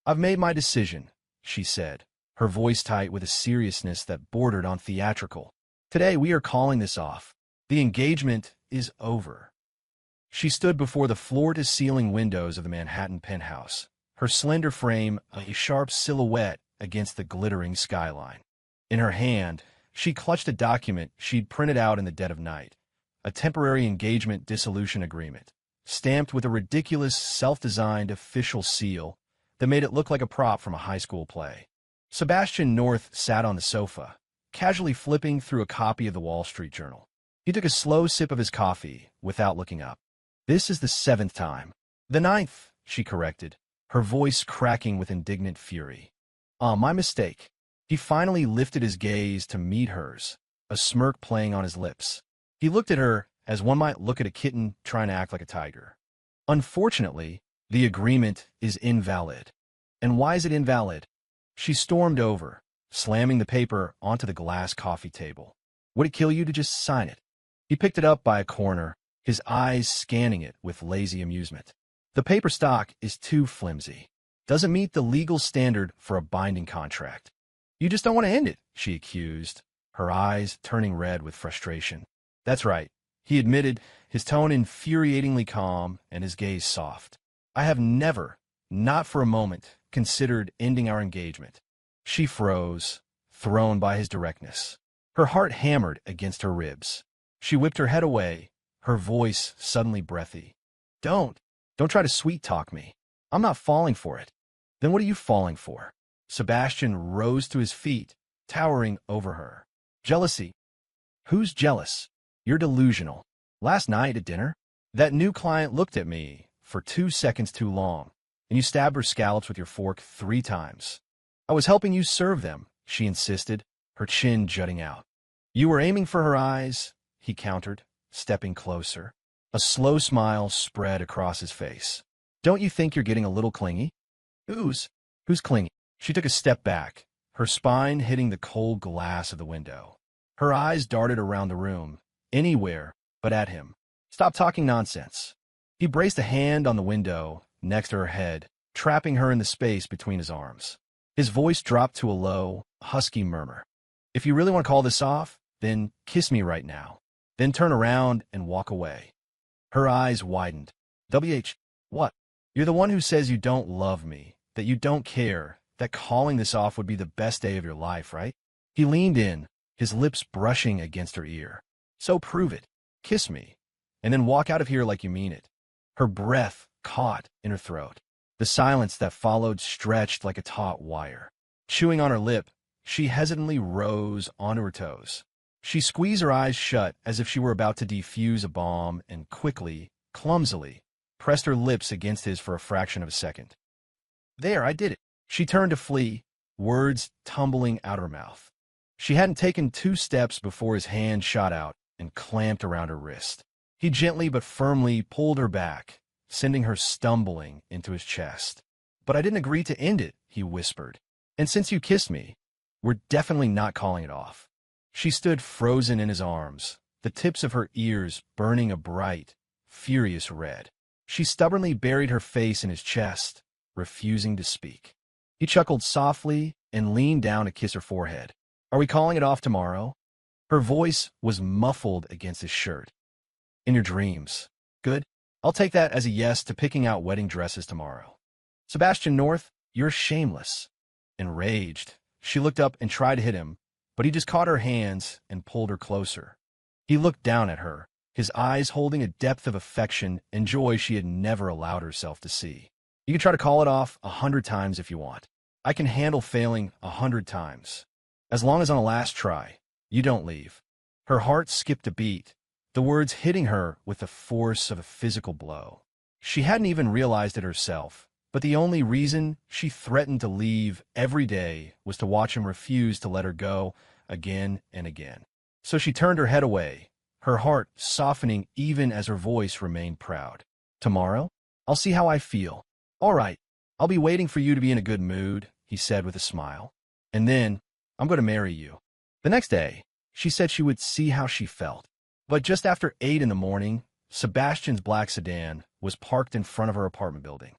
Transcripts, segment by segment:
"I've made my decision," she said, her voice tight with a seriousness that bordered on theatrical. "Today we are calling this off. The engagement is over." She stood before the floor-to-ceiling windows of the Manhattan penthouse, her slender frame a sharp silhouette against the glittering skyline. In her hand, she clutched a document she'd printed out in the dead of night, a temporary engagement dissolution agreement, stamped with a ridiculous self-designed official seal that made it look like a prop from a high school play. Sebastian North sat on the sofa, casually flipping through a copy of the Wall Street Journal. He took a slow sip of his coffee without looking up. "This is the 7th time." "The 9th," she corrected, her voice cracking with indignant fury. My mistake." He finally lifted his gaze to meet hers, a smirk playing on his lips. He looked at her as one might look at a kitten trying to act like a tiger. "Unfortunately, the agreement is invalid." "And why is it invalid?" She stormed over, slamming the paper onto the glass coffee table. "Would it kill you to just sign it?" He picked it up by a corner, his eyes scanning it with lazy amusement. "The paper stock is too flimsy. Doesn't meet the legal standard for a binding contract." "You just don't want to end it," she accused, her eyes turning red with frustration. "That's right," he admitted, his tone infuriatingly calm and his gaze soft. "I have never, not for a moment, considered ending our engagement." She froze, thrown by his directness. Her heart hammered against her ribs. She whipped her head away, her voice suddenly breathy. Don't try to sweet-talk me. I'm not falling for it." "Then what are you falling for?" Sebastian rose to his feet, towering over her. "Jealousy." "Who's jealous?" "You're delusional. Last night at dinner, that new client looked at me for 2 seconds too long, and you stabbed her scallops with your fork 3 times. I was helping you serve them," she insisted, her chin jutting out. "You were aiming for her eyes," he countered, stepping closer. A slow smile spread across his face. "Don't you think you're getting a little clingy?" Who's clingy?" She took a step back, her spine hitting the cold glass of the window. Her eyes darted around the room, anywhere but at him. "Stop talking nonsense." He braced a hand on the window next to her head, trapping her in the space between his arms. His voice dropped to a low, husky murmur. "If you really want to call this off, then kiss me right now. Then turn around and walk away." Her eyes widened. What? You're the one who says you don't love me, that you don't care, that calling this off would be the best day of your life, right?" He leaned in, his lips brushing against her ear. "So prove it. Kiss me, and then walk out of here like you mean it." Her breath caught in her throat. The silence that followed stretched like a taut wire. Chewing on her lip, she hesitantly rose onto her toes. She squeezed her eyes shut as if she were about to defuse a bomb and quickly, clumsily, pressed her lips against his for a fraction of a second. "There, I did it." She turned to flee, words tumbling out her mouth. She hadn't taken 2 steps before his hand shot out and clamped around her wrist. He gently but firmly pulled her back, sending her stumbling into his chest. "But I didn't agree to end it," he whispered. "And since you kissed me, we're definitely not calling it off." She stood frozen in his arms, the tips of her ears burning a bright, furious red. She stubbornly buried her face in his chest, refusing to speak. He chuckled softly and leaned down to kiss her forehead. "Are we calling it off tomorrow?" Her voice was muffled against his shirt. "In your dreams." "Good. I'll take that as a yes to picking out wedding dresses tomorrow." "Sebastian North, you're shameless." Enraged, she looked up and tried to hit him, but he just caught her hands and pulled her closer. He looked down at her, his eyes holding a depth of affection and joy she had never allowed herself to see. "You can try to call it off 100 times if you want. I can handle failing 100 times. As long as on the last try, you don't leave." Her heart skipped a beat, the words hitting her with the force of a physical blow. She hadn't even realized it herself, but the only reason she threatened to leave every day was to watch him refuse to let her go again and again. So she turned her head away, her heart softening even as her voice remained proud. "Tomorrow? I'll see how I feel." "All right, I'll be waiting for you to be in a good mood," he said with a smile. "And then, I'm going to marry you." The next day, she said she would see how she felt. But just after 8 in the morning, Sebastian's black sedan was parked in front of her apartment building.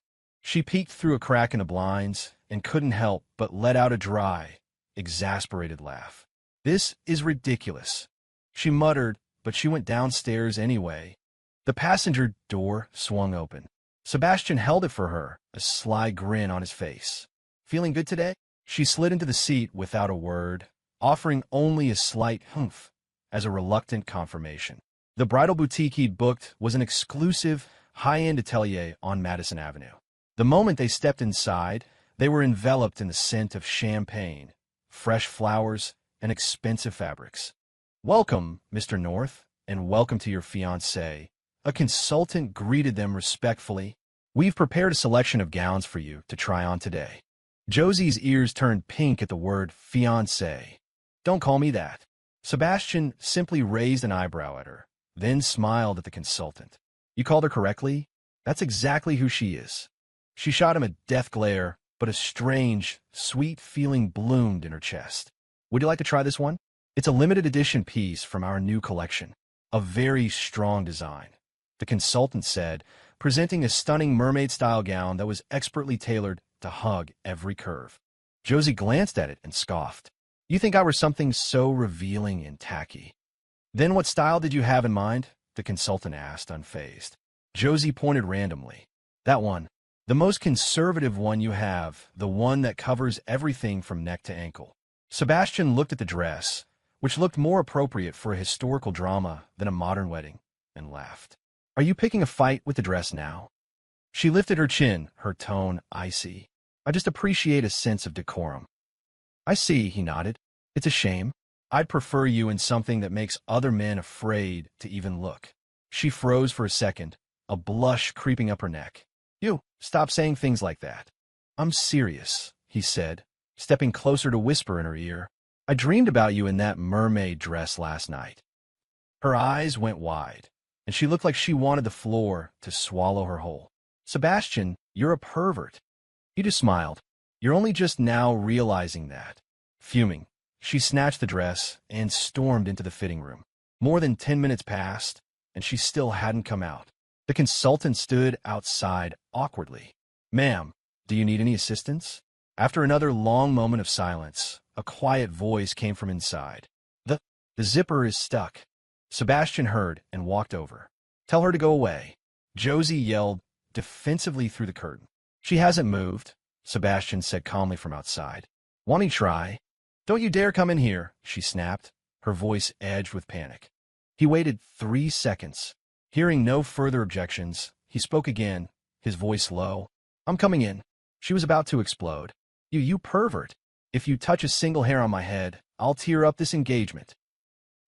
She peeked through a crack in the blinds and couldn't help but let out a dry, exasperated laugh. "This is ridiculous," she muttered, but she went downstairs anyway. The passenger door swung open. Sebastian held it for her, a sly grin on his face. "Feeling good today?" She slid into the seat without a word, offering only a slight humph as a reluctant confirmation. The bridal boutique he'd booked was an exclusive, high-end atelier on Madison Avenue. The moment they stepped inside, they were enveloped in the scent of champagne, fresh flowers, and expensive fabrics. "Welcome, Mr. North, and welcome to your fiancée." A consultant greeted them respectfully. "We've prepared a selection of gowns for you to try on today." Josie's ears turned pink at the word fiancé. "Don't call me that." Sebastian simply raised an eyebrow at her, then smiled at the consultant. "You called her correctly. That's exactly who she is." She shot him a death glare, but a strange, sweet feeling bloomed in her chest. "Would you like to try this one? It's a limited edition piece from our new collection. A very strong design," the consultant said, presenting a stunning mermaid-style gown that was expertly tailored to hug every curve. Josie glanced at it and scoffed. "You think I were something so revealing and tacky?" "Then what style did you have in mind?" the consultant asked, unfazed. Josie pointed randomly. "That one. The most conservative one you have, the one that covers everything from neck to ankle." Sebastian looked at the dress, which looked more appropriate for a historical drama than a modern wedding, and laughed. "Are you picking a fight with the dress now?" She lifted her chin, her tone icy. "I just appreciate a sense of decorum." "I see," he nodded. "It's a shame. I'd prefer you in something that makes other men afraid to even look." She froze for a second, a blush creeping up her neck. "You, stop saying things like that." "I'm serious," he said, stepping closer to whisper in her ear. "I dreamed about you in that mermaid dress last night." Her eyes went wide, and she looked like she wanted the floor to swallow her whole. "Sebastian, you're a pervert." He just smiled. "You're only just now realizing that." Fuming, she snatched the dress and stormed into the fitting room. More than 10 minutes passed, and she still hadn't come out. The consultant stood outside awkwardly. "Ma'am, do you need any assistance?" After another long moment of silence, a quiet voice came from inside. The zipper is stuck." Sebastian heard and walked over. "Tell her to go away." Josie yelled defensively through the curtain. "She hasn't moved," Sebastian said calmly from outside. "Want to try?" "Don't you dare come in here," she snapped, her voice edged with panic. He waited 3 seconds. Hearing no further objections, he spoke again, his voice low. "I'm coming in." She was about to explode. You pervert. "If you touch a single hair on my head, I'll tear up this engagement."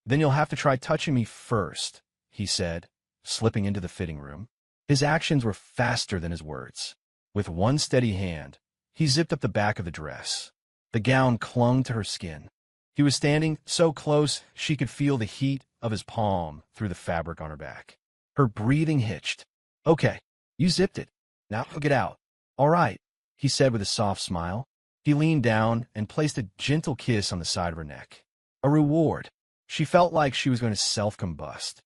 "Then you'll have to try touching me first," he said, slipping into the fitting room. His actions were faster than his words. With one steady hand, he zipped up the back of the dress. The gown clung to her skin. He was standing so close she could feel the heat of his palm through the fabric on her back. Her breathing hitched. "Okay, you zipped it. Now get out." "All right," he said with a soft smile. He leaned down and placed a gentle kiss on the side of her neck. A reward. She felt like she was going to self-combust.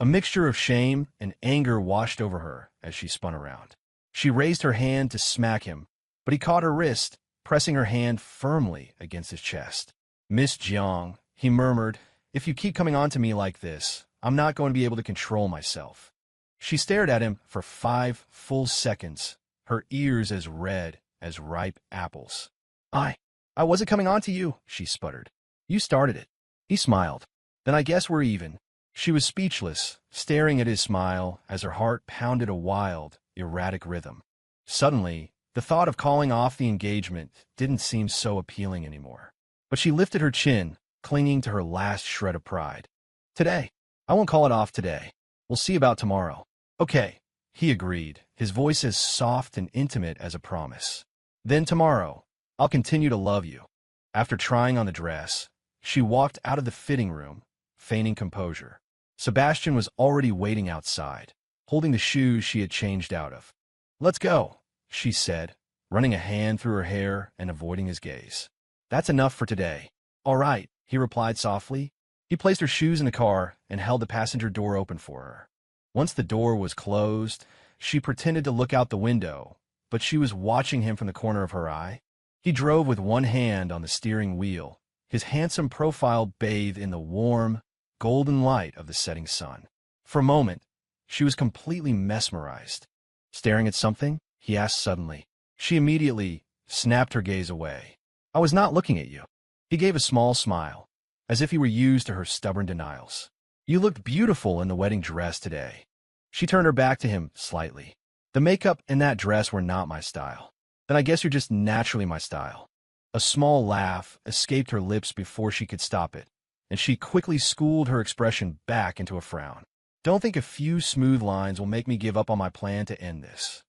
A mixture of shame and anger washed over her as she spun around. She raised her hand to smack him, but he caught her wrist, pressing her hand firmly against his chest. "Miss Jiang," he murmured, "if you keep coming on to me like this, I'm not going to be able to control myself." She stared at him for 5 full seconds, her ears as red as ripe apples. I wasn't coming on to you," she sputtered. "You started it." He smiled. "Then I guess we're even." She was speechless, staring at his smile as her heart pounded a wild, erratic rhythm. Suddenly, the thought of calling off the engagement didn't seem so appealing anymore. But she lifted her chin, clinging to her last shred of pride. "Today. I won't call it off today. We'll see about tomorrow." "Okay," he agreed, his voice as soft and intimate as a promise. "Then tomorrow, I'll continue to love you." After trying on the dress, she walked out of the fitting room, feigning composure. Sebastian was already waiting outside, holding the shoes she had changed out of. "Let's go," she said, running a hand through her hair and avoiding his gaze. "That's enough for today." "All right," he replied softly. He placed her shoes in the car and held the passenger door open for her. Once the door was closed, she pretended to look out the window, but she was watching him from the corner of her eye. He drove with one hand on the steering wheel, his handsome profile bathed in the warm, golden light of the setting sun. For a moment, she was completely mesmerized. Staring at something? He asked suddenly. She immediately snapped her gaze away. I was not looking at you. He gave a small smile, as if he were used to her stubborn denials. You looked beautiful in the wedding dress today. She turned her back to him slightly. The makeup and that dress were not my style. Then I guess you're just naturally my style. A small laugh escaped her lips before she could stop it, and she quickly schooled her expression back into a frown. Don't think a few smooth lines will make me give up on my plan to end this.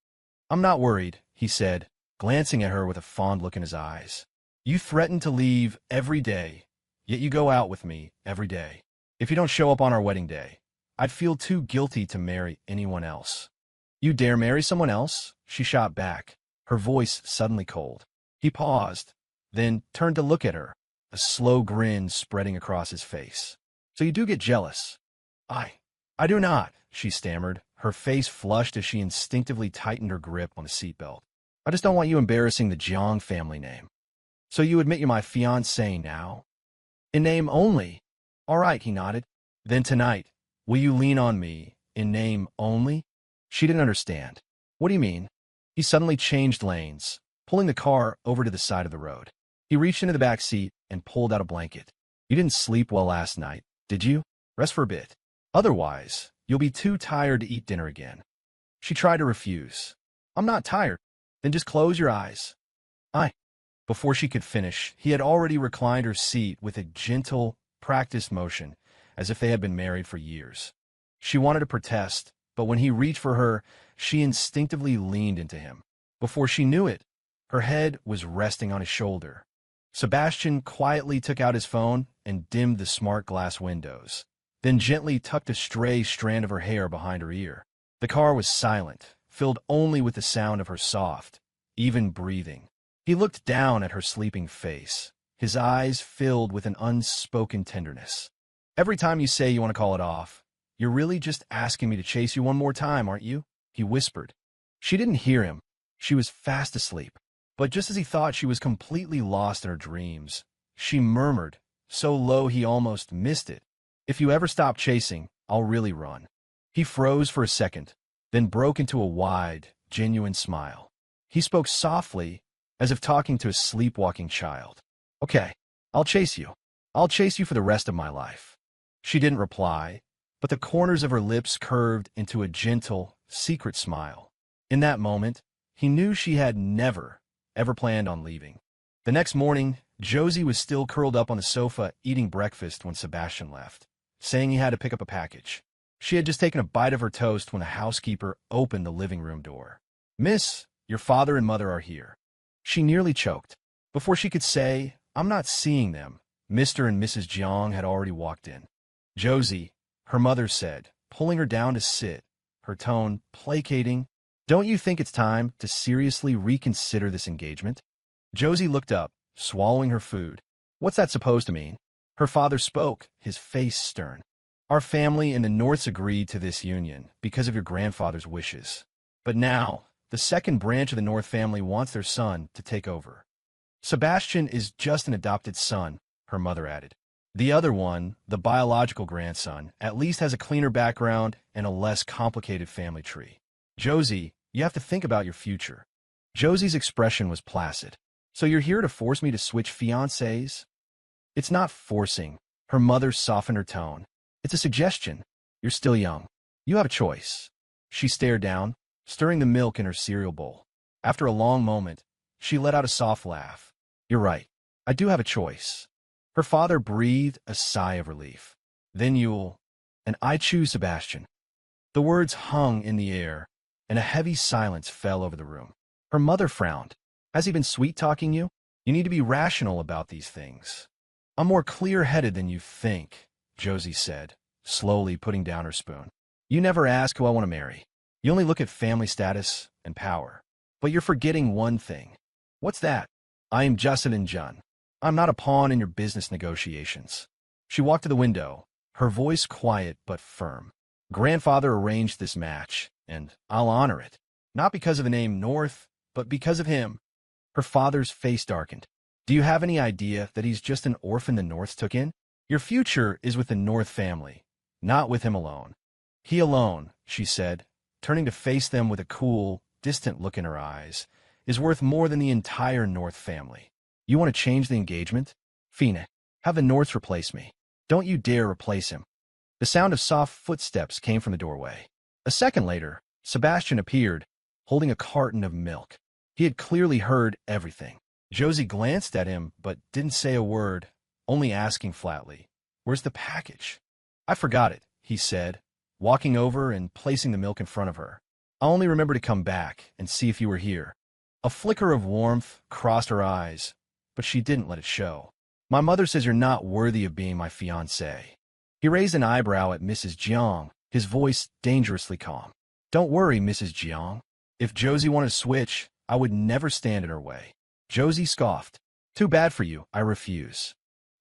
I'm not worried, he said, glancing at her with a fond look in his eyes. You threaten to leave every day, yet you go out with me every day. If you don't show up on our wedding day, I'd feel too guilty to marry anyone else. You dare marry someone else? She shot back, her voice suddenly cold. He paused, then turned to look at her, a slow grin spreading across his face. So you do get jealous? I do not, she stammered, her face flushed as she instinctively tightened her grip on the seatbelt. I just don't want you embarrassing the Jiang family name. So you admit you're my fiancé now? In name only. All right, he nodded. Then tonight, will you lean on me in name only? She didn't understand. What do you mean? He suddenly changed lanes, pulling the car over to the side of the road. He reached into the back seat and pulled out a blanket. You didn't sleep well last night, did you? Rest for a bit. Otherwise, you'll be too tired to eat dinner again. She tried to refuse. I'm not tired. Then just close your eyes. Before she could finish, he had already reclined her seat with a gentle, practiced motion, as if they had been married for years. She wanted to protest, but when he reached for her, she instinctively leaned into him. Before she knew it, her head was resting on his shoulder. Sebastian quietly took out his phone and dimmed the smart glass windows, then gently tucked a stray strand of her hair behind her ear. The car was silent, filled only with the sound of her soft, even breathing. He looked down at her sleeping face, his eyes filled with an unspoken tenderness. Every time you say you want to call it off, you're really just asking me to chase you one more time, aren't you? He whispered. She didn't hear him. She was fast asleep. But just as he thought she was completely lost in her dreams, she murmured, so low he almost missed it. If you ever stop chasing, I'll really run. He froze for a second, then broke into a wide, genuine smile. He spoke softly, as if talking to a sleepwalking child. Okay, I'll chase you. I'll chase you for the rest of my life. She didn't reply, but the corners of her lips curved into a gentle, secret smile. In that moment, he knew she had never, ever planned on leaving. The next morning, Josie was still curled up on the sofa eating breakfast when Sebastian left, saying he had to pick up a package. She had just taken a bite of her toast when the housekeeper opened the living room door. Miss, your father and mother are here. She nearly choked. Before she could say, I'm not seeing them, Mr. and Mrs. Jiang had already walked in. Josie, her mother said, pulling her down to sit, her tone placating, don't you think it's time to seriously reconsider this engagement? Josie looked up, swallowing her food. What's that supposed to mean? Her father spoke, his face stern. Our family and the Norths agreed to this union because of your grandfather's wishes. But now, the second branch of the North family wants their son to take over. Sebastian is just an adopted son, her mother added. The other one, the biological grandson, at least has a cleaner background and a less complicated family tree. Josie, you have to think about your future. Josie's expression was placid. So you're here to force me to switch fiancés? It's not forcing. Her mother softened her tone. It's a suggestion. You're still young. You have a choice. She stared down, stirring the milk in her cereal bowl. After a long moment, she let out a soft laugh. You're right. I do have a choice. Her father breathed a sigh of relief. Then and I choose Sebastian. The words hung in the air, and a heavy silence fell over the room. Her mother frowned. Has he been sweet-talking you? You need to be rational about these things. I'm more clear-headed than you think, Josie said, slowly putting down her spoon. You never ask who I want to marry. You only look at family status and power. But you're forgetting one thing. What's that? I am Justin Jun. I'm not a pawn in your business negotiations. She walked to the window, her voice quiet but firm. Grandfather arranged this match, and I'll honor it. Not because of the name North, but because of him, her father's face darkened. Do you have any idea that he's just an orphan the North took in? Your future is with the North family, not with him alone. He alone, she said, turning to face them with a cool, distant look in her eyes, is worth more than the entire North family. You want to change the engagement? Fina, have the Norths replace me. Don't you dare replace him. The sound of soft footsteps came from the doorway. A second later, Sebastian appeared, holding a carton of milk. He had clearly heard everything. Josie glanced at him, but didn't say a word, only asking flatly, "Where's the package?" "I forgot it," he said, walking over and placing the milk in front of her. "I'll only remember to come back and see if you were here." A flicker of warmth crossed her eyes, but she didn't let it show. "My mother says you're not worthy of being my fiancé." He raised an eyebrow at Mrs. Jiang, his voice dangerously calm. "Don't worry, Mrs. Jiang. If Josie wanted to switch, I would never stand in her way." Josie scoffed. "Too bad for you, I refuse."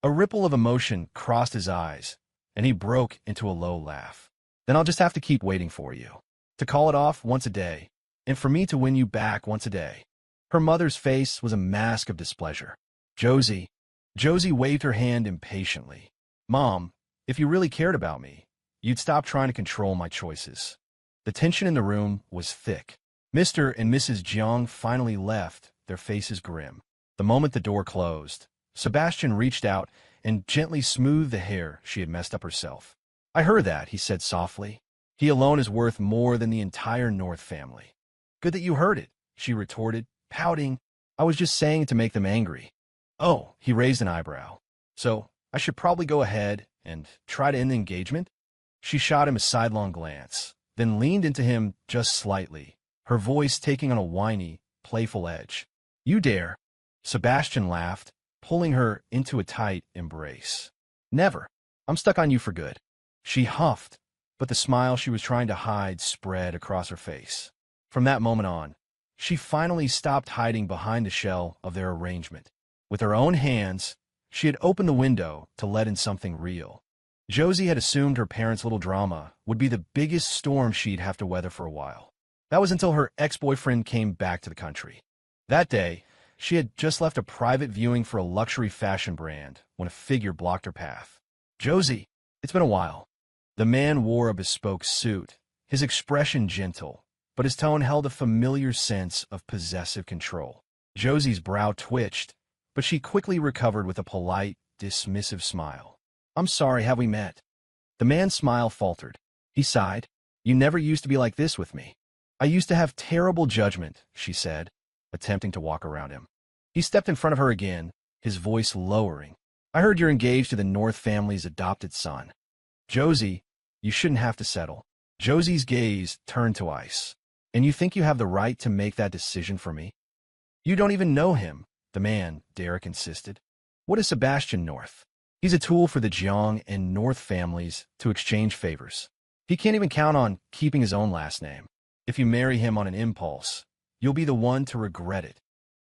A ripple of emotion crossed his eyes, and he broke into a low laugh. "Then I'll just have to keep waiting for you. To call it off once a day, and for me to win you back once a day." Her mother's face was a mask of displeasure. Josie waved her hand impatiently. "Mom, if you really cared about me, you'd stop trying to control my choices." The tension in the room was thick. Mr. and Mrs. Jiang finally left, their faces grim. The moment the door closed, Sebastian reached out and gently smoothed the hair she had messed up herself. "I heard that," he said softly. "He alone is worth more than the entire North family." "Good that you heard it," she retorted, pouting. "I was just saying it to make them angry." "Oh," he raised an eyebrow. "So I should probably go ahead and try to end the engagement?" She shot him a sidelong glance, then leaned into him just slightly, her voice taking on a whiny, playful edge. "You dare." Sebastian laughed, pulling her into a tight embrace. "Never. I'm stuck on you for good." She huffed, but the smile she was trying to hide spread across her face. From that moment on, she finally stopped hiding behind the shell of their arrangement. With her own hands, she had opened the window to let in something real. Josie had assumed her parents' little drama would be the biggest storm she'd have to weather for a while. That was until her ex-boyfriend came back to the country. That day, she had just left a private viewing for a luxury fashion brand when a figure blocked her path. "Josie, it's been a while." The man wore a bespoke suit, his expression gentle, but his tone held a familiar sense of possessive control. Josie's brow twitched, but she quickly recovered with a polite, dismissive smile. "I'm sorry, have we met?" The man's smile faltered. He sighed. "You never used to be like this with me." "I used to have terrible judgment," she said, attempting to walk around him. He stepped in front of her again, his voice lowering. "I heard you're engaged to the North family's adopted son. Josie, you shouldn't have to settle." Josie's gaze turned to ice. "And you think you have the right to make that decision for me?" "You don't even know him," the man, Derek, insisted. "What is Sebastian North? He's a tool for the Jiang and North families to exchange favors. He can't even count on keeping his own last name. If you marry him on an impulse, you'll be the one to regret it."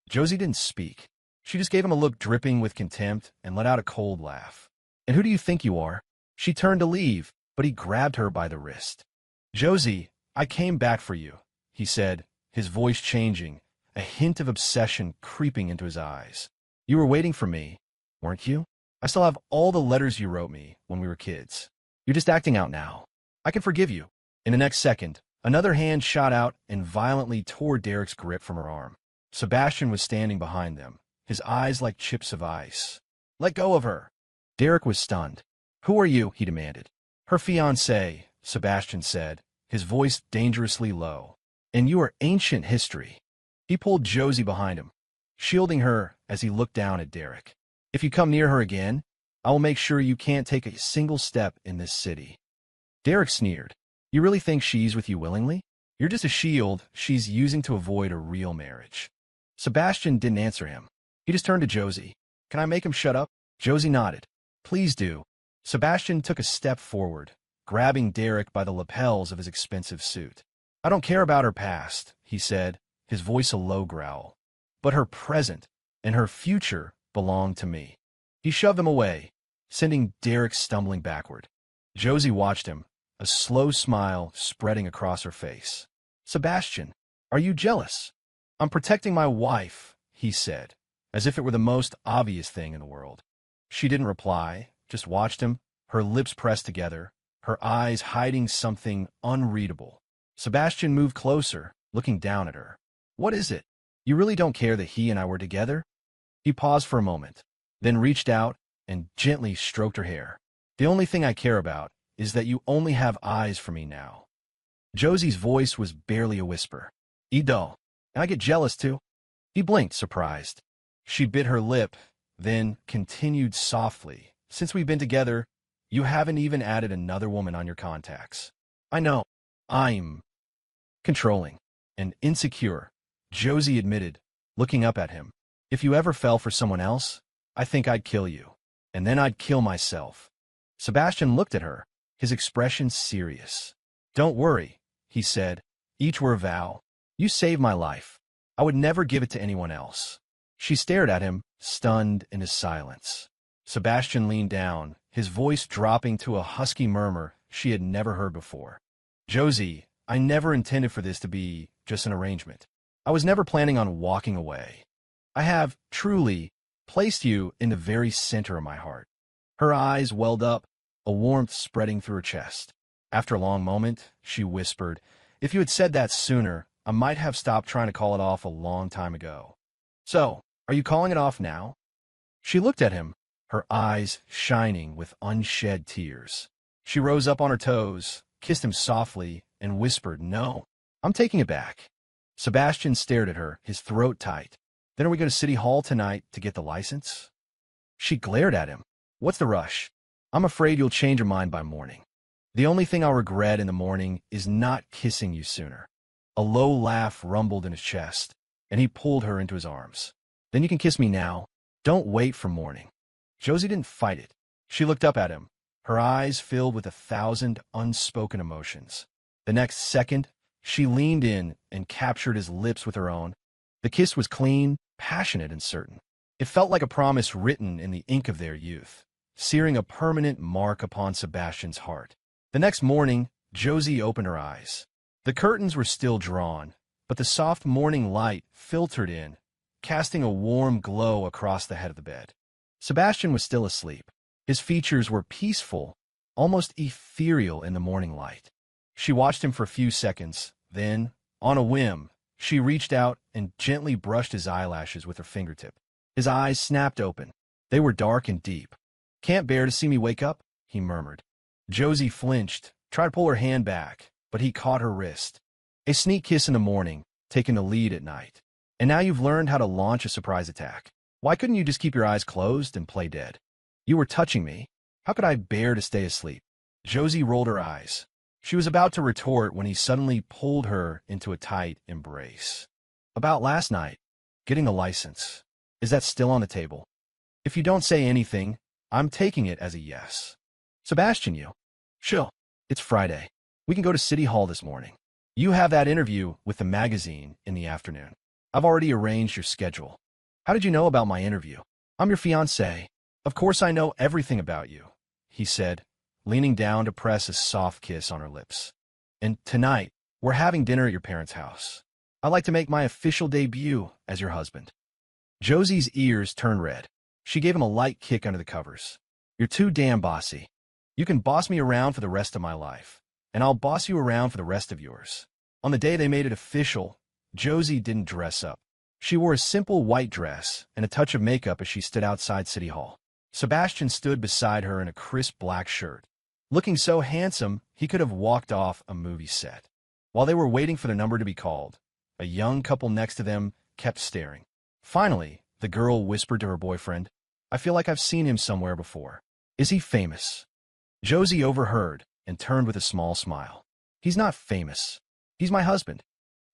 Josie didn't speak. She just gave him a look dripping with contempt and let out a cold laugh. "And who do you think you are?" She turned to leave, but he grabbed her by the wrist. "Josie, I came back for you," he said, his voice changing, a hint of obsession creeping into his eyes. "You were waiting for me, weren't you? I still have all the letters you wrote me when we were kids. You're just acting out now. I can forgive you." In the next second, another hand shot out and violently tore Derek's grip from her arm. Sebastian was standing behind them, his eyes like chips of ice. "Let go of her." Derek was stunned. "Who are you?" he demanded. "Her fiancé," Sebastian said, his voice dangerously low. "And you are ancient history." He pulled Josie behind him, shielding her as he looked down at Derek. "If you come near her again, I will make sure you can't take a single step in this city." Derek sneered. "You really think she's with you willingly? You're just a shield she's using to avoid a real marriage." Sebastian didn't answer him. He just turned to Josie. "Can I make him shut up?" Josie nodded. "Please do." Sebastian took a step forward, grabbing Derek by the lapels of his expensive suit. "I don't care about her past," he said, his voice a low growl. "But her present and her future belong to me." He shoved him away, sending Derek stumbling backward. Josie watched him, a slow smile spreading across her face. "Sebastian, are you jealous?" I'm protecting my wife, he said, as if it were the most obvious thing in the world. She didn't reply, just watched him, her lips pressed together, her eyes hiding something unreadable. Sebastian moved closer, looking down at her. What is it? You really don't care that he and I were together? He paused for a moment, then reached out and gently stroked her hair. The only thing I care about is that you only have eyes for me now. Josie's voice was barely a whisper. Ido, and I get jealous too. He blinked, surprised. She bit her lip, then continued softly. Since we've been together, you haven't even added another woman on your contacts. I know. I'm controlling and insecure, Josie admitted, looking up at him. If you ever fell for someone else, I think I'd kill you, and then I'd kill myself. Sebastian looked at her, his expression serious. Don't worry, he said. Each were a vow. You saved my life. I would never give it to anyone else. She stared at him, stunned in his silence. Sebastian leaned down, his voice dropping to a husky murmur she had never heard before. Josie, I never intended for this to be just an arrangement. I was never planning on walking away. I have, truly, placed you in the very center of my heart. Her eyes welled up, a warmth spreading through her chest. After a long moment, she whispered, If you had said that sooner, I might have stopped trying to call it off a long time ago. So, are you calling it off now? She looked at him, her eyes shining with unshed tears. She rose up on her toes, kissed him softly, and whispered, No, I'm taking it back. Sebastian stared at her, his throat tight. Then are we going to City Hall tonight to get the license? She glared at him. What's the rush? I'm afraid you'll change your mind by morning. The only thing I'll regret in the morning is not kissing you sooner. A low laugh rumbled in his chest, and he pulled her into his arms. Then you can kiss me now. Don't wait for morning. Josie didn't fight it. She looked up at him, her eyes filled with 1,000 unspoken emotions. The next second, she leaned in and captured his lips with her own. The kiss was clean, passionate, and certain. It felt like a promise written in the ink of their youth, searing a permanent mark upon Sebastian's heart. The next morning, Josie opened her eyes. The curtains were still drawn, but the soft morning light filtered in, casting a warm glow across the head of the bed. Sebastian was still asleep. His features were peaceful, almost ethereal in the morning light. She watched him for a few seconds, then, on a whim, she reached out and gently brushed his eyelashes with her fingertip. His eyes snapped open. They were dark and deep. Can't bear to see me wake up, he murmured. Josie flinched, tried to pull her hand back, but he caught her wrist. A sneak kiss in the morning, taking the lead at night. And now you've learned how to launch a surprise attack. Why couldn't you just keep your eyes closed and play dead? You were touching me. How could I bear to stay asleep? Josie rolled her eyes. She was about to retort when he suddenly pulled her into a tight embrace. About last night, getting a license. Is that still on the table? If you don't say anything, I'm taking it as a yes. Sebastian, you. Chill. It's Friday. We can go to City Hall this morning. You have that interview with the magazine in the afternoon. I've already arranged your schedule. How did you know about my interview? I'm your fiancé. Of course I know everything about you, he said, leaning down to press a soft kiss on her lips. And tonight, we're having dinner at your parents' house. I'd like to make my official debut as your husband. Josie's ears turned red. She gave him a light kick under the covers. You're too damn bossy. You can boss me around for the rest of my life, and I'll boss you around for the rest of yours. On the day they made it official, Josie didn't dress up. She wore a simple white dress and a touch of makeup as she stood outside City Hall. Sebastian stood beside her in a crisp black shirt. Looking so handsome, he could have walked off a movie set. While they were waiting for the number to be called, a young couple next to them kept staring. Finally, the girl whispered to her boyfriend, I feel like I've seen him somewhere before. Is he famous? Josie overheard and turned with a small smile. He's not famous. He's my husband.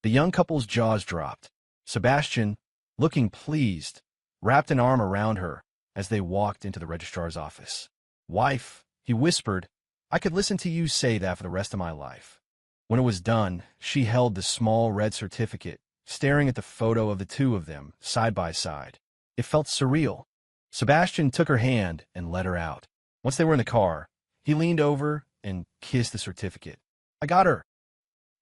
The young couple's jaws dropped. Sebastian, looking pleased, wrapped an arm around her as they walked into the registrar's office. Wife, he whispered, I could listen to you say that for the rest of my life. When it was done, she held the small red certificate, staring at the photo of the two of them, side by side. It felt surreal. Sebastian took her hand and led her out. Once they were in the car, he leaned over and kissed the certificate. I got her.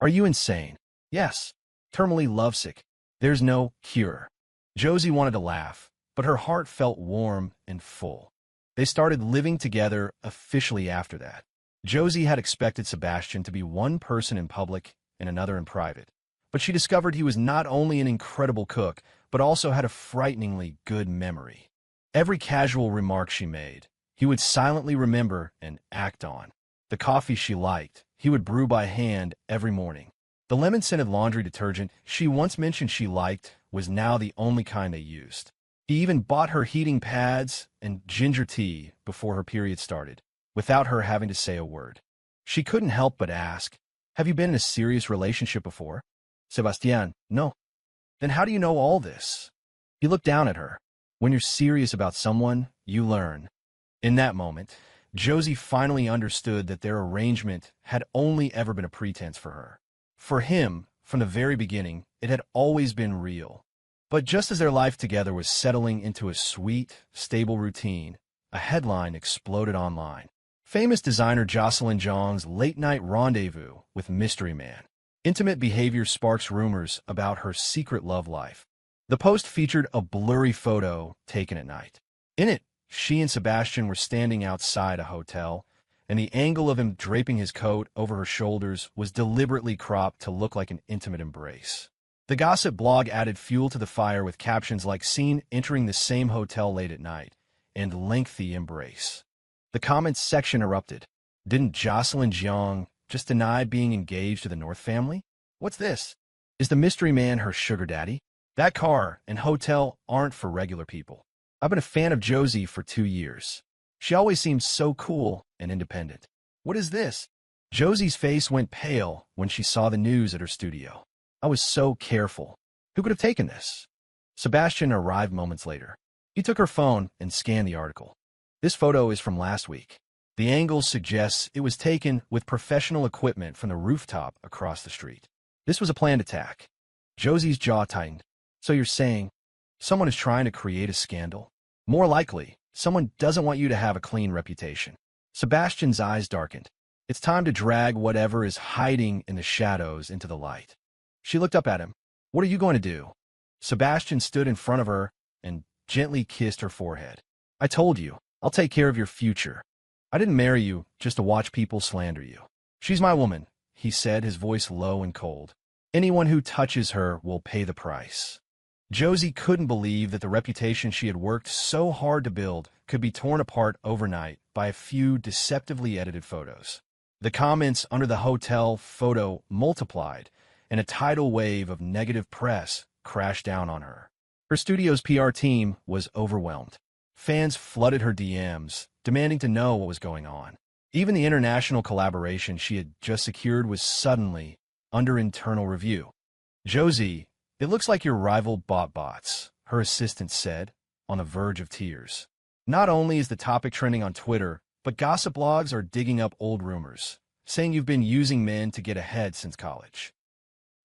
Are you insane? Yes. Terminally lovesick. There's no cure. Josie wanted to laugh, but her heart felt warm and full. They started living together officially after that. Josie had expected Sebastian to be one person in public and another in private, but she discovered he was not only an incredible cook, but also had a frighteningly good memory. Every casual remark she made, he would silently remember and act on. The coffee she liked, he would brew by hand every morning. The lemon-scented laundry detergent she once mentioned she liked was now the only kind they used. He even bought her heating pads and ginger tea before her period started, without her having to say a word. She couldn't help but ask, "Have you been in a serious relationship before?" "Sebastian, no." "Then how do you know all this?" He looked down at her. "When you're serious about someone, you learn." In that moment, Josie finally understood that their arrangement had only ever been a pretense for her. For him, from the very beginning, it had always been real. But just as their life together was settling into a sweet, stable routine, a headline exploded online. Famous designer Jocelyn Zhang's late-night rendezvous with mystery man. Intimate behavior sparks rumors about her secret love life. The post featured a blurry photo taken at night. In it, she and Sebastian were standing outside a hotel, and the angle of him draping his coat over her shoulders was deliberately cropped to look like an intimate embrace. The gossip blog added fuel to the fire with captions like "seen entering the same hotel late at night" and "lengthy embrace." The comments section erupted. Didn't Jocelyn Jiang just deny being engaged to the North family? What's this? Is the mystery man her sugar daddy? That car and hotel aren't for regular people. I've been a fan of Josie for 2 years. She always seems so cool and independent. What is this? Josie's face went pale when she saw the news at her studio. I was so careful. Who could have taken this? Sebastian arrived moments later. He took her phone and scanned the article. This photo is from last week. The angle suggests it was taken with professional equipment from the rooftop across the street. This was a planned attack. Josie's jaw tightened. So you're saying someone is trying to create a scandal? More likely, someone doesn't want you to have a clean reputation. Sebastian's eyes darkened. It's time to drag whatever is hiding in the shadows into the light. She looked up at him. What are you going to do? Sebastian stood in front of her and gently kissed her forehead. I told you, I'll take care of your future. I didn't marry you just to watch people slander you. She's my woman, he said, his voice low and cold. Anyone who touches her will pay the price. Josie couldn't believe that the reputation she had worked so hard to build could be torn apart overnight by a few deceptively edited photos. The comments under the hotel photo multiplied, and a tidal wave of negative press crashed down on her. Her studio's PR team was overwhelmed. Fans flooded her DMs, demanding to know what was going on. Even the international collaboration she had just secured was suddenly under internal review. Josie, it looks like your rival bought bots, her assistant said, on the verge of tears. Not only is the topic trending on Twitter, but gossip blogs are digging up old rumors, saying you've been using men to get ahead since college.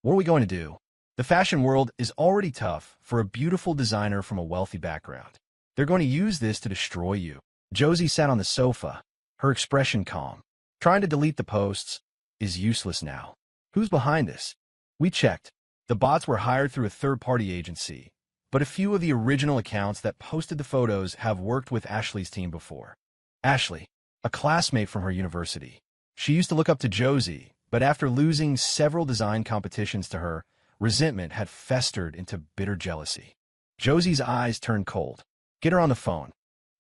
What are we going to do? The fashion world is already tough for a beautiful designer from a wealthy background. They're going to use this to destroy you. Josie sat on the sofa, her expression calm. Trying to delete the posts is useless now. Who's behind this? We checked. The bots were hired through a third-party agency, but a few of the original accounts that posted the photos have worked with Ashley's team before. Ashley, a classmate from her university. She used to look up to Josie, but after losing several design competitions to her, resentment had festered into bitter jealousy. Josie's eyes turned cold. Get her on the phone.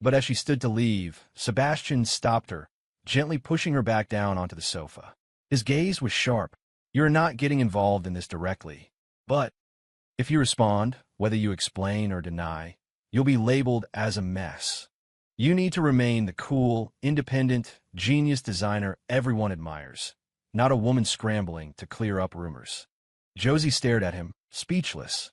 But as she stood to leave, Sebastian stopped her, gently pushing her back down onto the sofa. His gaze was sharp. You're not getting involved in this directly. But if you respond, whether you explain or deny, you'll be labeled as a mess. You need to remain the cool, independent, genius designer everyone admires, not a woman scrambling to clear up rumors. Josie stared at him, speechless.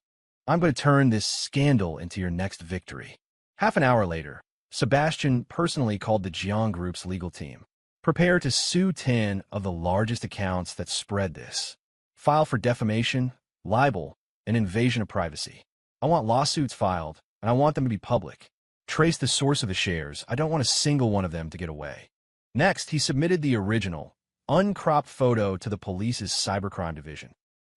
I'm going to turn this scandal into your next victory. Half an hour later, Sebastian personally called the Jiang Group's legal team. Prepare to sue 10 of the largest accounts that spread this. File for defamation, libel, and invasion of privacy. I want lawsuits filed, and I want them to be public. Trace the source of the shares. I don't want a single one of them to get away. Next, he submitted the original, uncropped photo to the police's cybercrime division.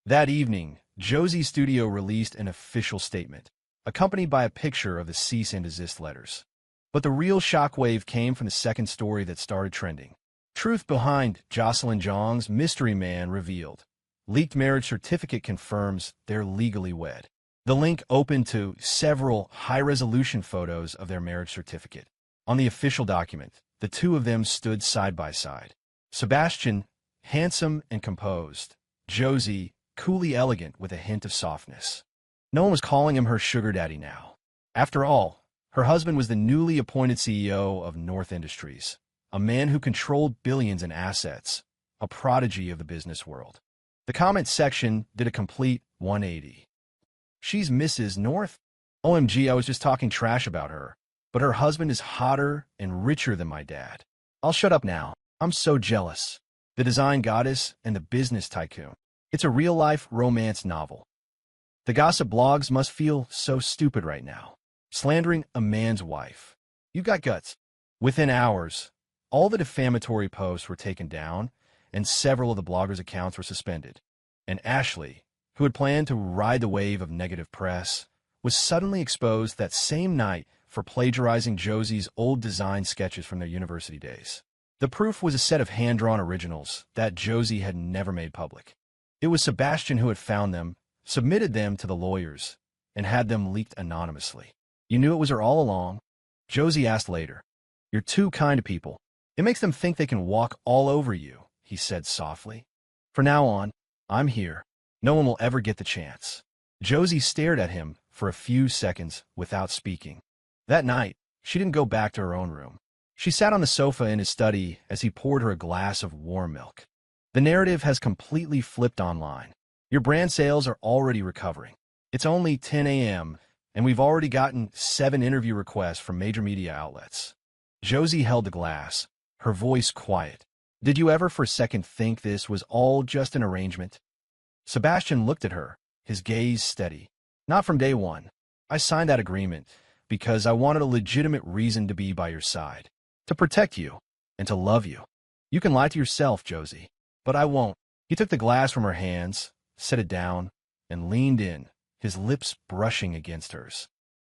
That evening, Josie's studio released an official statement, accompanied by a picture of the cease and desist letters. But the real shockwave came from the second story that started trending. Truth behind Jocelyn Zhang's mystery man revealed. Leaked marriage certificate confirms they're legally wed. The link opened to several high-resolution photos of their marriage certificate. On the official document, the two of them stood side by side. Sebastian, handsome and composed. Josie, coolly elegant with a hint of softness. No one was calling him her sugar daddy now. After all, her husband was the newly appointed CEO of North Industries, a man who controlled billions in assets, a prodigy of the business world. The comment section did a complete 180. She's Mrs. North? OMG, I was just talking trash about her. But her husband is hotter and richer than my dad. I'll shut up now. I'm so jealous. The design goddess and the business tycoon. It's a real-life romance novel. The gossip blogs must feel so stupid right now. Slandering a man's wife. You've got guts. Within hours, all the defamatory posts were taken down, and several of the bloggers' accounts were suspended. And Ashley, who had planned to ride the wave of negative press, was suddenly exposed that same night for plagiarizing Josie's old design sketches from their university days. The proof was a set of hand-drawn originals that Josie had never made public. It was Sebastian who had found them, submitted them to the lawyers, and had them leaked anonymously. You knew it was her all along? Josie asked later. You're too kind to people. It makes them think they can walk all over you, he said softly. From now on, I'm here. No one will ever get the chance. Josie stared at him for a few seconds without speaking. That night, she didn't go back to her own room. She sat on the sofa in his study as he poured her a glass of warm milk. The narrative has completely flipped online. Your brand sales are already recovering. It's only 10 a.m., and we've already gotten 7 interview requests from major media outlets. Josie held the glass, her voice quiet. Did you ever for a second think this was all just an arrangement? Sebastian looked at her, his gaze steady. Not from day one. I signed that agreement because I wanted a legitimate reason to be by your side, to protect you, and to love you. You can lie to yourself, Josie, but I won't. He took the glass from her hands, set it down, and leaned in, his lips brushing against hers.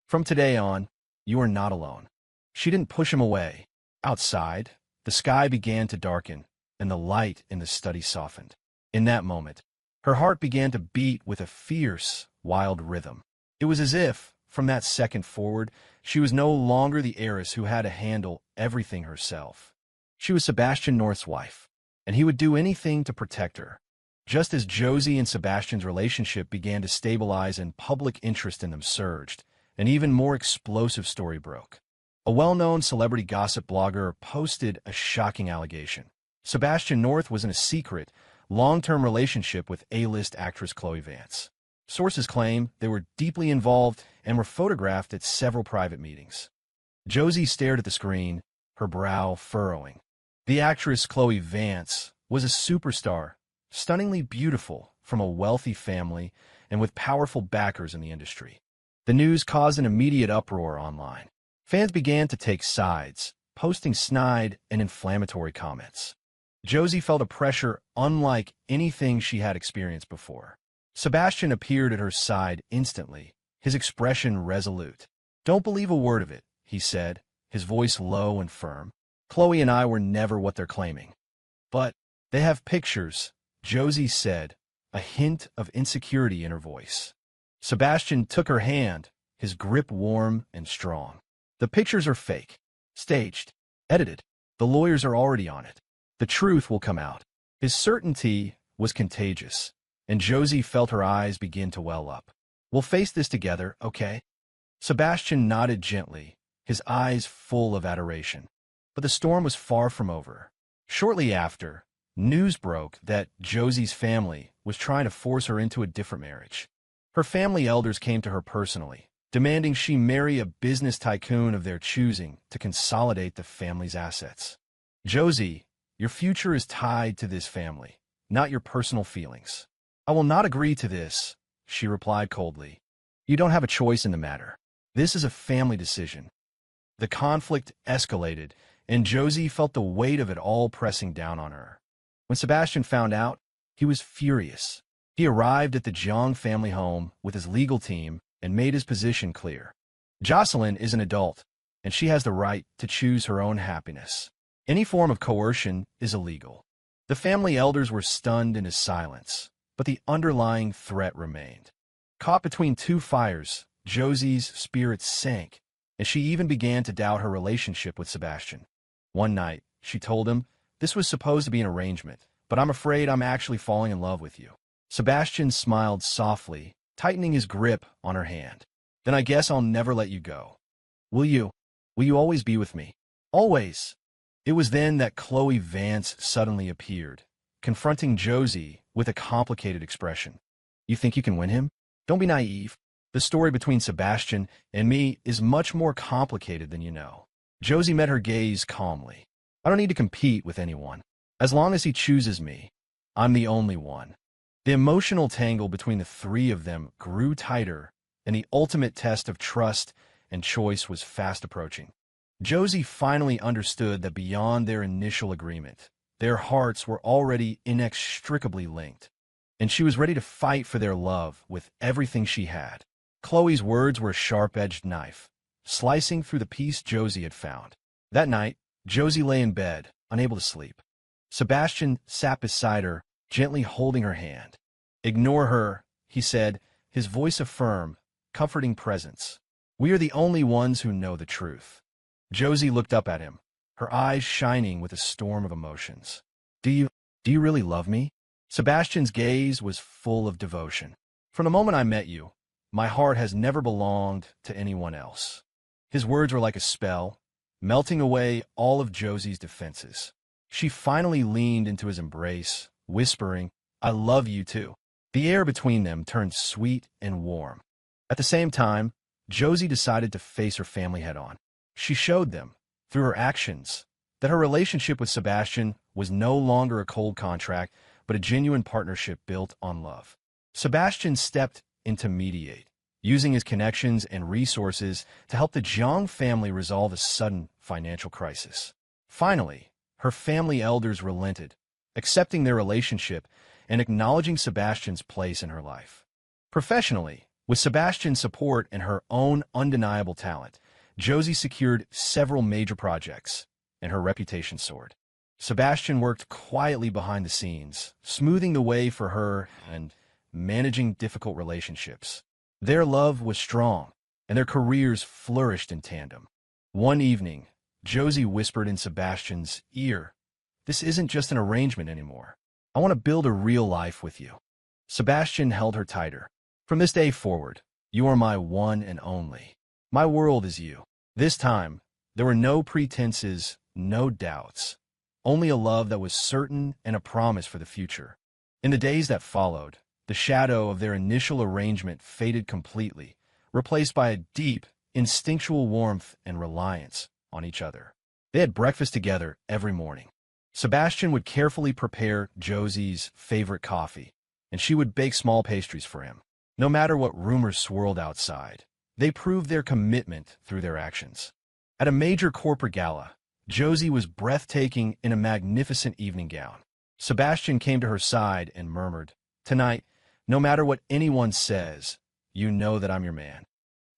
From today on, you are not alone. She didn't push him away. Outside, the sky began to darken, and the light in the study softened. In that moment, her heart began to beat with a fierce, wild rhythm. It was as if, from that second forward, she was no longer the heiress who had to handle everything herself. She was Sebastian North's wife, and he would do anything to protect her. Just as Josie and Sebastian's relationship began to stabilize and public interest in them surged, an even more explosive story broke. A well-known celebrity gossip blogger posted a shocking allegation. Sebastian North was in a secret, long-term relationship with A-list actress Chloe Vance. Sources claim they were deeply involved and were photographed at several private meetings. Josie stared at the screen, her brow furrowing. The actress Chloe Vance was a superstar, stunningly beautiful, from a wealthy family and with powerful backers in the industry. The news caused an immediate uproar online. Fans began to take sides, posting snide and inflammatory comments. Josie felt a pressure unlike anything she had experienced before. Sebastian appeared at her side instantly, his expression resolute. Don't believe a word of it, he said, his voice low and firm. Chloe and I were never what they're claiming. But they have pictures, Josie said, a hint of insecurity in her voice. Sebastian took her hand, his grip warm and strong. The pictures are fake, staged, edited. The lawyers are already on it. The truth will come out. His certainty was contagious, and Josie felt her eyes begin to well up. We'll face this together, okay? Sebastian nodded gently, his eyes full of adoration. But the storm was far from over. Shortly after, news broke that Josie's family was trying to force her into a different marriage. Her family elders came to her personally, demanding she marry a business tycoon of their choosing to consolidate the family's assets. Josie, your future is tied to this family, not your personal feelings. I will not agree to this, she replied coldly. You don't have a choice in the matter. This is a family decision. The conflict escalated, and Josie felt the weight of it all pressing down on her. When Sebastian found out, he was furious. He arrived at the Jiang family home with his legal team and made his position clear. Jocelyn is an adult, and she has the right to choose her own happiness. Any form of coercion is illegal. The family elders were stunned into silence, but the underlying threat remained. Caught between two fires, Josie's spirits sank, and she even began to doubt her relationship with Sebastian. One night, she told him, "This was supposed to be an arrangement, but I'm afraid I'm actually falling in love with you." Sebastian smiled softly, tightening his grip on her hand. "Then I guess I'll never let you go. Will you? Will you always be with me? Always." It was then that Chloe Vance suddenly appeared, confronting Josie with a complicated expression. "You think you can win him? Don't be naive. The story between Sebastian and me is much more complicated than you know." Josie met her gaze calmly. "I don't need to compete with anyone. As long as he chooses me, I'm the only one." The emotional tangle between the three of them grew tighter, and the ultimate test of trust and choice was fast approaching. Josie finally understood that beyond their initial agreement, their hearts were already inextricably linked, and she was ready to fight for their love with everything she had. Chloe's words were a sharp-edged knife, slicing through the peace Josie had found. That night, Josie lay in bed, unable to sleep. Sebastian sat beside her, gently holding her hand. "Ignore her," he said, his voice a firm, comforting presence. "We are the only ones who know the truth." Josie looked up at him, her eyes shining with a storm of emotions. Do you really love me?" Sebastian's gaze was full of devotion. "From the moment I met you, my heart has never belonged to anyone else." His words were like a spell, melting away all of Josie's defenses. She finally leaned into his embrace, whispering, "I love you too." The air between them turned sweet and warm. At the same time, Josie decided to face her family head-on. She showed them, through her actions, that her relationship with Sebastian was no longer a cold contract, but a genuine partnership built on love. Sebastian stepped in to mediate, using his connections and resources to help the Jiang family resolve a sudden financial crisis. Finally, her family elders relented, accepting their relationship and acknowledging Sebastian's place in her life. Professionally, with Sebastian's support and her own undeniable talent, Josie secured several major projects, and her reputation soared. Sebastian worked quietly behind the scenes, smoothing the way for her and managing difficult relationships. Their love was strong, and their careers flourished in tandem. One evening, Josie whispered in Sebastian's ear, "This isn't just an arrangement anymore. I want to build a real life with you." Sebastian held her tighter. "From this day forward, you are my one and only. My world is you." This time, there were no pretenses, no doubts, only a love that was certain and a promise for the future. In the days that followed, the shadow of their initial arrangement faded completely, replaced by a deep, instinctual warmth and reliance on each other. They had breakfast together every morning. Sebastian would carefully prepare Josie's favorite coffee, and she would bake small pastries for him. No matter what rumors swirled outside, they proved their commitment through their actions. At a major corporate gala, Josie was breathtaking in a magnificent evening gown. Sebastian came to her side and murmured, "Tonight, no matter what anyone says, you know that I'm your man."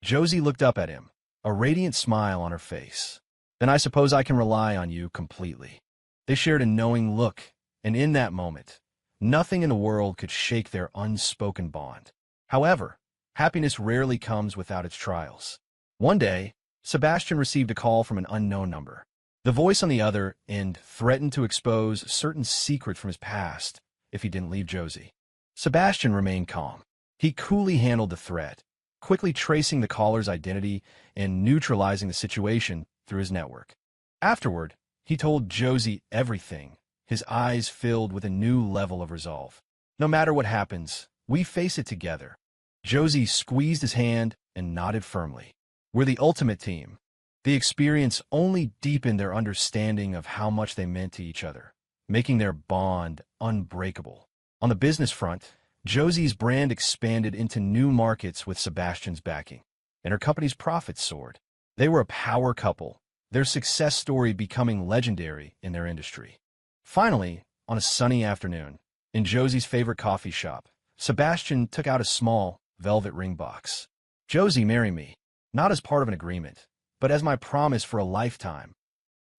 Josie looked up at him, a radiant smile on her face. "Then I suppose I can rely on you completely." They shared a knowing look, and in that moment, nothing in the world could shake their unspoken bond. However, happiness rarely comes without its trials. One day, Sebastian received a call from an unknown number. The voice on the other end threatened to expose a certain secret from his past if he didn't leave Josie. Sebastian remained calm. He coolly handled the threat, quickly tracing the caller's identity and neutralizing the situation through his network. Afterward, he told Josie everything, his eyes filled with a new level of resolve. "No matter what happens, we face it together." Josie squeezed his hand and nodded firmly. "We're the ultimate team." The experience only deepened their understanding of how much they meant to each other, making their bond unbreakable. On the business front, Josie's brand expanded into new markets with Sebastian's backing, and her company's profits soared. They were a power couple, their success story becoming legendary in their industry. Finally, on a sunny afternoon, in Josie's favorite coffee shop, Sebastian took out a small, velvet ring box. "Josie, marry me, not as part of an agreement, but as my promise for a lifetime."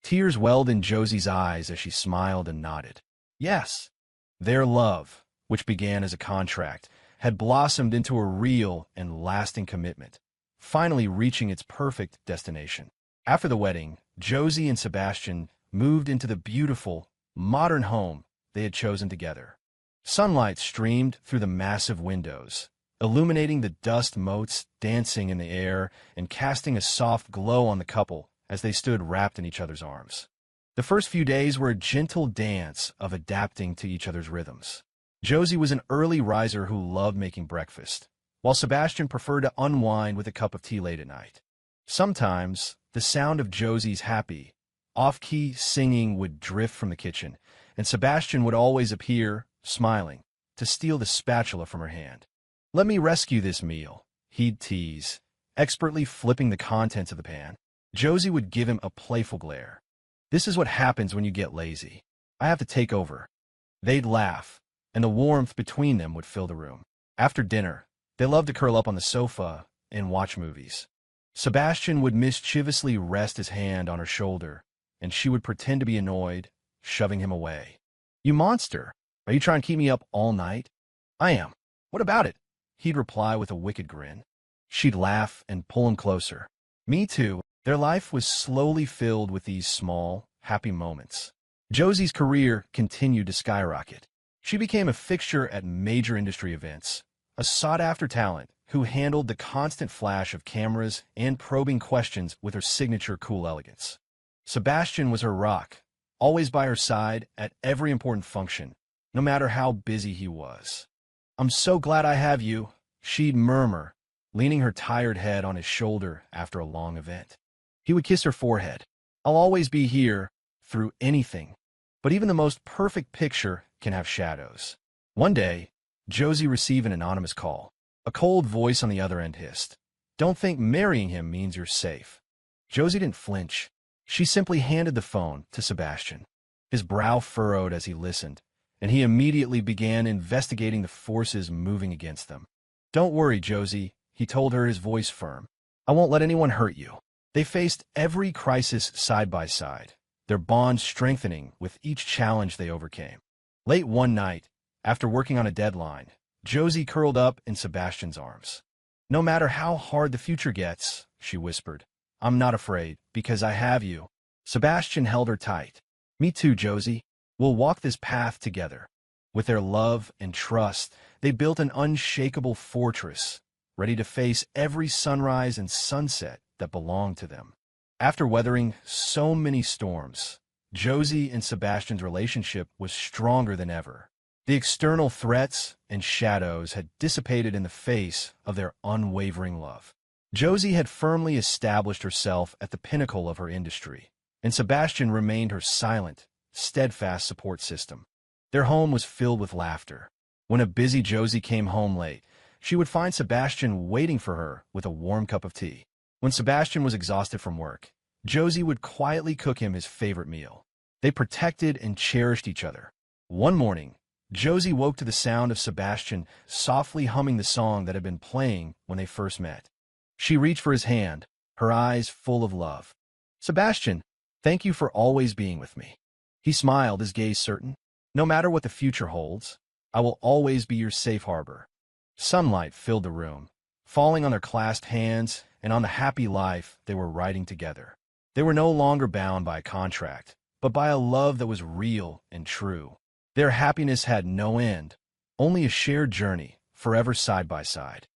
Tears welled in Josie's eyes as she smiled and nodded. Yes. Their love, which began as a contract, had blossomed into a real and lasting commitment, finally reaching its perfect destination. After the wedding, Josie and Sebastian moved into the beautiful, modern home they had chosen together. Sunlight streamed through the massive windows, illuminating the dust motes dancing in the air and casting a soft glow on the couple as they stood wrapped in each other's arms. The first few days were a gentle dance of adapting to each other's rhythms. Josie was an early riser who loved making breakfast, while Sebastian preferred to unwind with a cup of tea late at night. Sometimes, the sound of Josie's happy, off-key singing would drift from the kitchen, and Sebastian would always appear, smiling, to steal the spatula from her hand. "Let me rescue this meal," he'd tease, expertly flipping the contents of the pan. Josie would give him a playful glare. "This is what happens when you get lazy. I have to take over." They'd laugh, and the warmth between them would fill the room. After dinner, they loved to curl up on the sofa and watch movies. Sebastian would mischievously rest his hand on her shoulder, and she would pretend to be annoyed, shoving him away. "You monster! Are you trying to keep me up all night?" "I am. What about it?" he'd reply with a wicked grin. She'd laugh and pull him closer. "Me too." Their life was slowly filled with these small, happy moments. Josie's career continued to skyrocket. She became a fixture at major industry events, a sought-after talent who handled the constant flash of cameras and probing questions with her signature cool elegance. Sebastian was her rock, always by her side at every important function, no matter how busy he was. "I'm so glad I have you," she'd murmur, leaning her tired head on his shoulder after a long event. He would kiss her forehead. "I'll always be here, through anything." But even the most perfect picture can have shadows. One day, Josie received an anonymous call. A cold voice on the other end hissed, "Don't think marrying him means you're safe." Josie didn't flinch. She simply handed the phone to Sebastian. His brow furrowed as he listened, and he immediately began investigating the forces moving against them. "Don't worry, Josie," he told her, his voice firm. "I won't let anyone hurt you." They faced every crisis side by side, their bond strengthening with each challenge they overcame. Late one night, after working on a deadline, Josie curled up in Sebastian's arms. "No matter how hard the future gets," she whispered, "I'm not afraid, because I have you." Sebastian held her tight. "Me too, Josie. We'll walk this path together." With their love and trust, they built an unshakable fortress, ready to face every sunrise and sunset that belonged to them. After weathering so many storms, Josie and Sebastian's relationship was stronger than ever. The external threats and shadows had dissipated in the face of their unwavering love. Josie had firmly established herself at the pinnacle of her industry, and Sebastian remained her silent, steadfast support system. Their home was filled with laughter. When a busy Josie came home late, she would find Sebastian waiting for her with a warm cup of tea. When Sebastian was exhausted from work, Josie would quietly cook him his favorite meal. They protected and cherished each other. One morning, Josie woke to the sound of Sebastian softly humming the song that had been playing when they first met. She reached for his hand, her eyes full of love. "Sebastian, thank you for always being with me." He smiled, his gaze certain. "No matter what the future holds, I will always be your safe harbor." Sunlight filled the room, falling on their clasped hands and on the happy life they were writing together. They were no longer bound by a contract, but by a love that was real and true. Their happiness had no end, only a shared journey, forever side by side.